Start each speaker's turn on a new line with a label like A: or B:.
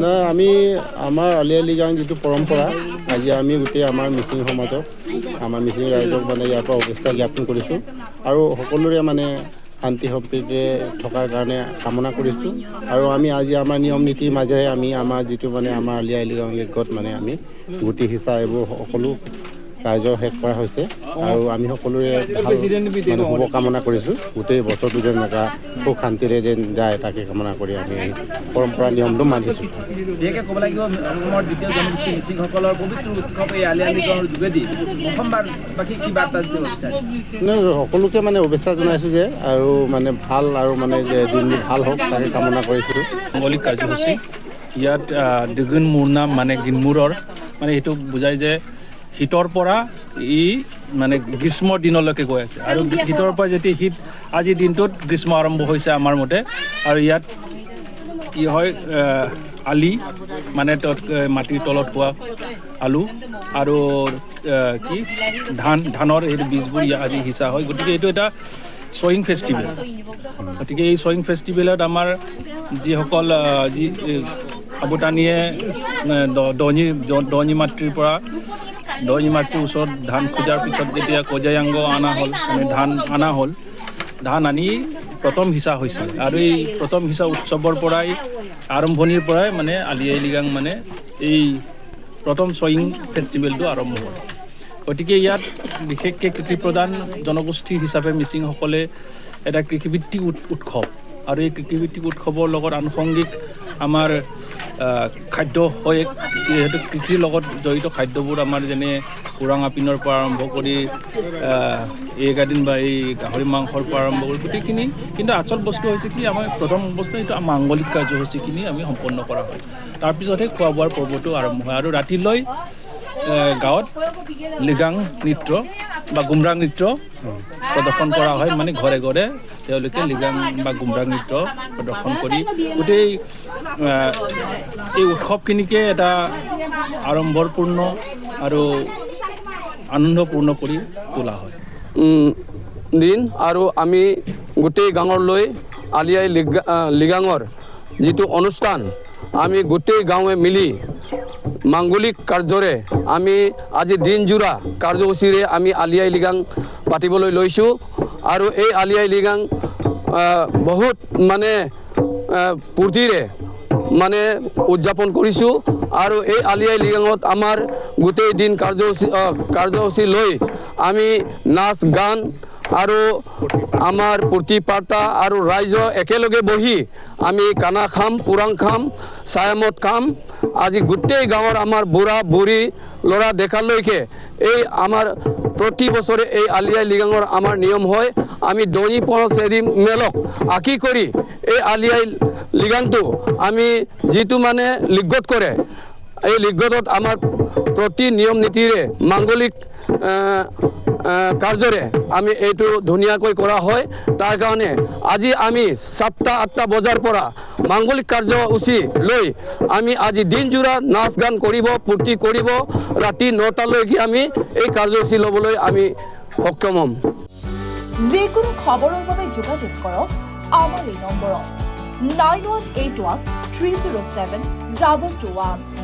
A: না আমি আমাৰ আলি আই লৃগাং যিটো পৰম্পৰা আজি আমি গোটেই আমাৰ মিচিং সমাজক আমাৰ মিচিং ৰাইজক মানে ইয়াৰ পৰা শুভেচ্ছা জ্ঞাপন কৰিছোঁ আৰু সকলোৰে মানে শান্তি সম্প্ৰীতিৰে থকাৰ কাৰণে কামনা কৰিছোঁ আৰু আমি আজি আমাৰ নিয়ম নীতিৰ মাজেৰে আমি আমাৰ যিটো মানে আমাৰ আলি আই লৃগাং যজ্ঞত মানে আমি গুটি সিঁচা এইবোৰ সকলো কাৰ্য শেষ কৰা হৈছে আৰু আমি সকলোৰে মানে শুভকামনা কৰিছোঁ গোটেই বছৰটো যেন এনেকুৱা সুখ শান্তিৰে যেন যায় তাকে কামনা কৰি আমি পৰম্পৰা নিয়মটো মানিছোঁ।
B: বিশেষকৈ ক'ব লাগিব অসমৰ দ্বিতীয় জনগোষ্ঠী মিচিংসকলৰ পবিত্ৰ উৎসৱ এই আলি আই লৃগাঙৰ যোগেদি অসমবাসী কি বাৰ্তা দিব বিচাৰে?
A: সকলোকে মানে শুভেচ্ছা জনাইছোঁ যে আৰু মানে ভাল আৰু মানে যে দিনটো ভাল হওক তাকে কামনা কৰিছোঁ।
C: মাংগলিক কাৰ্যসূচী ইয়াত দুগুণ মূৰ নাম মানে গিনমূৰৰ মানে এইটো বুজায় যে শীতৰ পৰা ই মানে গ্ৰীষ্মৰ দিনলৈকে গৈ আছে আৰু শীতৰ পৰা যেতিয়া শীত আজিৰ দিনটোত গ্ৰীষ্ম আৰম্ভ হৈছে আমাৰ মতে আৰু ইয়াত কি হয় আলি মানে মাটিৰ তলত হোৱা আলু আৰু কি ধানৰ এই বীজবোৰ আজি সিঁচা হয় গতিকে এইটো এটা শ্বয়িং ফেষ্টিভেল গতিকে এই শ্বয়িং ফেষ্টিভেলত আমাৰ যিসকল যি আবুতানীয়ে দহনী মাতৃৰ পৰা দহনী মাতৃৰ ওচৰত ধান খোজাৰ পিছত যেতিয়া কজায়াংগ অনা হ'ল মানে ধান অনা হ'ল ধান আনি প্ৰথম সিঁচা হৈছিল আৰু এই প্ৰথম সিঁচা উৎসৱৰ পৰাই আৰম্ভণিৰ পৰাই মানে আলি আই লৃগাং মানে এই প্ৰথম শ্বয়িং ফেষ্টিভেলটো আৰম্ভ হয় গতিকে ইয়াত বিশেষকৈ কৃষিপ্ৰধান জনগোষ্ঠী হিচাপে মিচিংসকলে এটা কৃষিভিত্তিক উৎসৱ আৰু এই কৃষিভিত্তিক উৎসৱৰ লগত আনুষংগিক আমাৰ খাদ্য হয় যিহেতু কৃষিৰ লগত জড়িত খাদ্যবোৰ আমাৰ যেনে পুৰাং আপিনৰ পৰা আৰম্ভ কৰি এগাদিন বা এই গাহৰি মাংসৰ পৰা আৰম্ভ কৰি গোটেইখিনি কিন্তু আচল বস্তু হৈছে কি আমাৰ প্ৰথম অৱস্থাত এইটো মাংগলিক কাৰ্যসূচীখিনি আমি সম্পন্ন কৰা হয় তাৰপিছতহে খোৱা বোৱাৰ পৰ্বটো আৰম্ভ হয় আৰু ৰাতিলৈ গাঁৱত লৃগাং নৃত্য বা গুমৰাং নৃত্য প্ৰদৰ্শন কৰা হয় মানে ঘৰে ঘৰে তেওঁলোকে লৃগাং বা গুমৰাং নৃত্য প্ৰদৰ্শন কৰি গোটেই এই উৎসৱখিনিকে এটা আড়ম্বৰপূৰ্ণ আৰু আনন্দপূৰ্ণ কৰি তোলা হয়
D: দিন আৰু আমি গোটেই গাঁৱলৈ আলি আই লৃগাঙৰ যিটো অনুষ্ঠান আমি গোটেই গাঁৱে মিলি মাংগলিক কাৰ্যৰে আমি আজি দিনজোৰা কাৰ্যসূচীৰে আমি আলি আই লৃগাং পাতিবলৈ লৈছোঁ আৰু এই আলি আই লৃগাং বহুত মানে ফূৰ্তিৰে মানে উদযাপন কৰিছোঁ আৰু এই আলি আই লৃগাঙত আমাৰ গোটেই দিন কাৰ্যসূচী লৈ আমি নাচ গান আৰু আমাৰ ফূৰ্তি ফাৰ্তা আৰু ৰাইজ একেলগে বহি আমি কানা খাম পুৰাং খাম ছায়ামদ খাম আজি গোটেই গাঁৱৰ আমাৰ বুঢ়া বুঢ়ী ল'ৰা ডেকালৈকে এই আমাৰ প্ৰতি বছৰে এই আলি আই লৃগাঙৰ আমাৰ নিয়ম হয় আমি দনি পঞ্চেৰি মেলক আঁকি কৰি এই আলি আই লৃগাংটো আমি যিটো মানে লিগ্গত কৰে এই লিগ্গতত আমাৰ প্ৰতি নিয়ম নীতিৰে মাংগলিক কাৰ্যৰে আমি এইটো ধুনীয়াকৈ কৰা হয় তাৰ কাৰণে আজি আমি 7-8 বজাৰ পৰা মাংগলিক কাৰ্যসূচী লৈ আমি আজি দিনজোৰা নাচ গান কৰিব ফূৰ্তি কৰিব ৰাতি 9টালৈকে আমি এই কাৰ্যসূচী ল'বলৈ আমি সক্ষম হ'ম
E: যিকোনো খবৰৰ বাবে যোগাযোগ কৰক আমাৰ এই নম্বৰত 9181 307 221